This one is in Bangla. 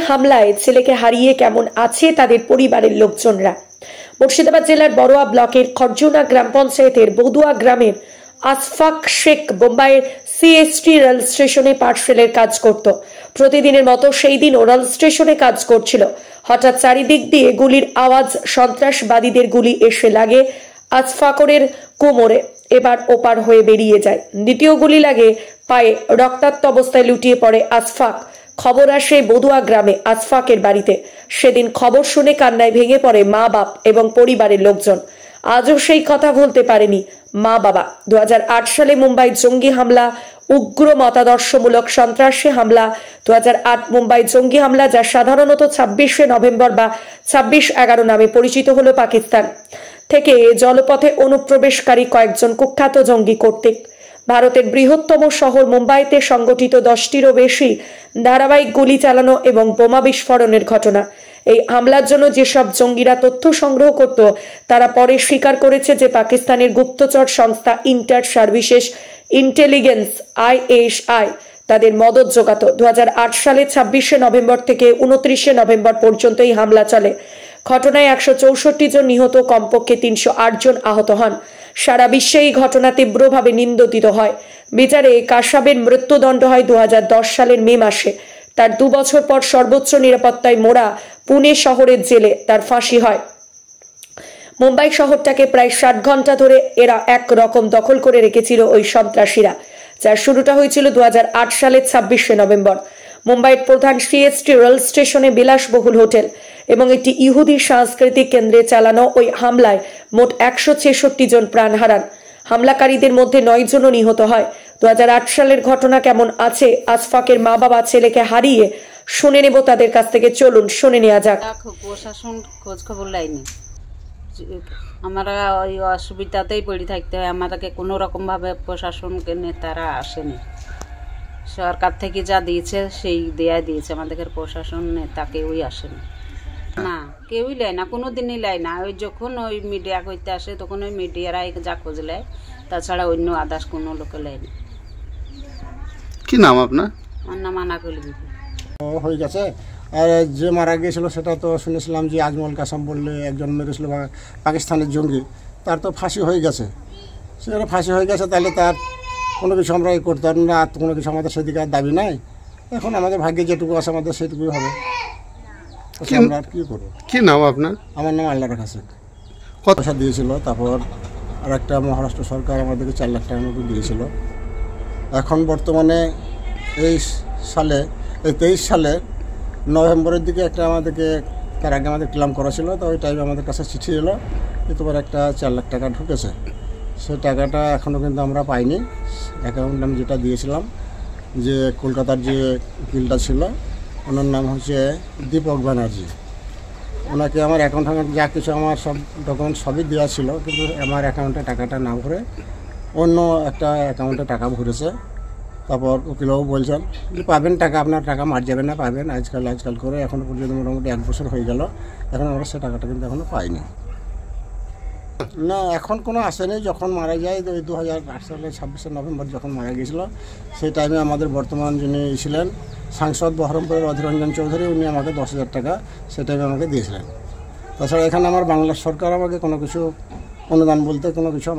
হামলায় ছেলেকে হারিয়ে কেমন আছে তাদের পরিবারের লোকজনরা। মুর্শিদাবাদ জেলার বড়োয়া ব্লকের খরজুনা গ্রাম পঞ্চায়েতের বদুয়া গ্রামের আশফাক শেখ বোম্বাইয়ের সিএসটি রেল স্টেশনে পার্সেলের কাজ করত। প্রতিদিনের মতো সেই দিনও রেল স্টেশনে কাজ করছিল। হঠাৎ চারিদিক দিয়ে গুলির আওয়াজ, সন্ত্রাসবাদীদের গুলি এসে লাগে আশফাকরের কোমরে, এবার ওপার হয়ে বেরিয়ে যায়। দ্বিতীয় গুলি লাগে পায়ে, রক্তাক্ত অবস্থায় লুটিয়ে পড়ে আশফাক। খবর আসে বদুয়া গ্রামে আশফাকের বাড়িতে। সেদিন খবর শুনে কান্নায় ভেঙে পড়ে মা বাপ এবং পরিবারের লোকজন। আজও সেই কথা ভুলতে পারেনি মা বাবা। 2008 সালে মুম্বাই জঙ্গি হামলা, উগ্র মতাদর্শমূলক সন্ত্রাসী হামলা। 2008 মুম্বাই জঙ্গি হামলা, যা সাধারণত 26শে নভেম্বর বা 26/11 নামে পরিচিত হলো পাকিস্তান থেকে জলপথে অনুপ্রবেশকারী কয়েকজন কুখ্যাত জঙ্গি কর্তৃক ভারতের বৃহত্তম শহর মুম্বাইতে সংগঠিত 10টিরও বেশি ধারাবাহিক গুলি চালানো এবং বোমা বিস্ফোরণের ঘটনা। এই হামলার জন্য যেসব জঙ্গিরা তথ্য সংগ্রহ করত, তারা পরে স্বীকার করেছে যে পাকিস্তানের গুপ্তচর সংস্থা ইন্টার সার্ভিসেস ইন্টেলিজেন্স ISI তাদের মদত জোগাত। 2008 সালে 26শে নভেম্বর থেকে 29শে নভেম্বর পর্যন্ত এই হামলা চলে। ঘটনায় 164 জন নিহত, কমপক্ষে 308 জন আহত হন। সারা বিশ্বে এই ঘটনা তীব্রভাবে নিন্দিত হয়। বিচারে কাসাবের মৃত্যুদণ্ড হয় 2010 সালের মে মাসে। তার 2 বছর পর সর্বোচ্চ নিরাপত্তায় মোড়া পুনে শহরের জেলে তার ফাঁসি হয়। মুম্বাই শহরটাকে প্রায় 60 ঘন্টা ধরে এরা এক রকম দখল করে রেখেছিল ওই সন্ত্রাসীরা, যার শুরুটা হয়েছিল 2008 সালের 26শে নভেম্বর। মুম্বাইয়ের প্রধান সিএসটি রেল স্টেশনে বিলাসবহুল হোটেল এবং একটি ইহুদি সাংস্কৃতিক কেন্দ্রে চালানো ওই হামলায় মোট 166 জন প্রাণ হারান। হামলাকারীদের মধ্যে 9 জনও নিহত হয়। 2008 সালের ঘটনা কেমন আছে আশফাকের মা বাবা ছেলেকে হারিয়ে, শুনে নেব তাদের কাছ থেকে। চলুন শুনে নেওয়া যাক। প্রশাসন খোঁজ খবর লাইনি, আমরা ওই অসুবিধাতেই পড়ে থাকতে হয়। আমাদেরকে কোনো রকম ভাবে প্রশাসনকে নেতারা আসেনি। সরকার থেকে যা দিয়েছে সেই দেয়া দিয়েছে, আমাদেরকে প্রশাসন নেতা কেউই আসেনি। না, কেউই লাই না, কোনো দিনই লাই না। ওই যখন ওই মিডিয়া করতে আসে তখন ওই মিডিয়ারাই যা খোঁজ নেয়, তাছাড়া অন্য আদার্স কোনো লোকে লাই না। কি নাম আপনার? আমার নাম আনাকুল বিবি। হয়ে গেছে। আর যে মারা গিয়েছিল সেটা তো শুনেছিলাম যে আজমল কাসাম বললে একজন মেরেছিল পাকিস্তানের জঙ্গি, তার তো ফাঁসি হয়ে গেছে। সেখানে ফাঁসি হয়ে গেছে, তাহলে তার কোনো কিছু আমরা করতে পারি না, আর কোনো কিছু আমাদের সেদিকে আর দাবি নাই। এখন আমাদের ভাগ্যে যেটুকু আছে আমাদের সেটুকুই হবে। আমরা আর কী করবো। কি নাম আপনার? আমার নাম আল্লাহর কাছে। কত পয়সা দিয়েছিল, তারপর আর একটা মহারাষ্ট্র সরকার আমাদেরকে 4 লাখ টাকার মতো দিয়েছিল। এখন বর্তমানে এই 23 সালে নভেম্বরের দিকে একটা আমাদেরকে, তার আগে আমাদের ক্লেম করা ছিল, তো ওই টাইমে আমাদের কাছে চিঠি এলো যে তোমার একটা 4 লাখ টাকা ঢুকেছে। সেই টাকাটা এখনও কিন্তু আমরা পাইনি। অ্যাকাউন্ট নাম যেটা দিয়েছিলাম, যে কলকাতার যে উকিলটা ছিল, ওনার নাম হচ্ছে দীপক ব্যানার্জি। ওনাকে আমার অ্যাকাউন্ট যা কিছু আমার সব ডকুমেন্ট সবই দেওয়া ছিল, কিন্তু আমার অ্যাকাউন্টে টাকাটা না ভরে অন্য একটা অ্যাকাউন্টে টাকা ভরেছে। তারপর উকিলবাবু বলছেন যে পাবেন টাকা, আপনার টাকা মার যাবে না, পাবেন আজকাল করে। এখনও পর্যন্ত মোটামুটি 1 বছর হয়ে গেল, এখন আমরা সে টাকাটা কিন্তু এখনও পাইনি। না, এখন কোনো আসেনি। যখন মারা যায় ওই 2008 সালে 26শে নভেম্বর যখন মারা গিয়েছিল, সেই টাইমে আমাদের বর্তমান যিনি ছিলেন সাংসদ বহরমপুরের অধীররঞ্জন চৌধুরী, উনি আমাকে 10,000 টাকা সেই টাইমে আমাকে দিয়েছিলেন। তাছাড়া এখানে আমার বাংলা সরকার আমাকে কোনো কিছু অনুদান বলতে কোনো কিছু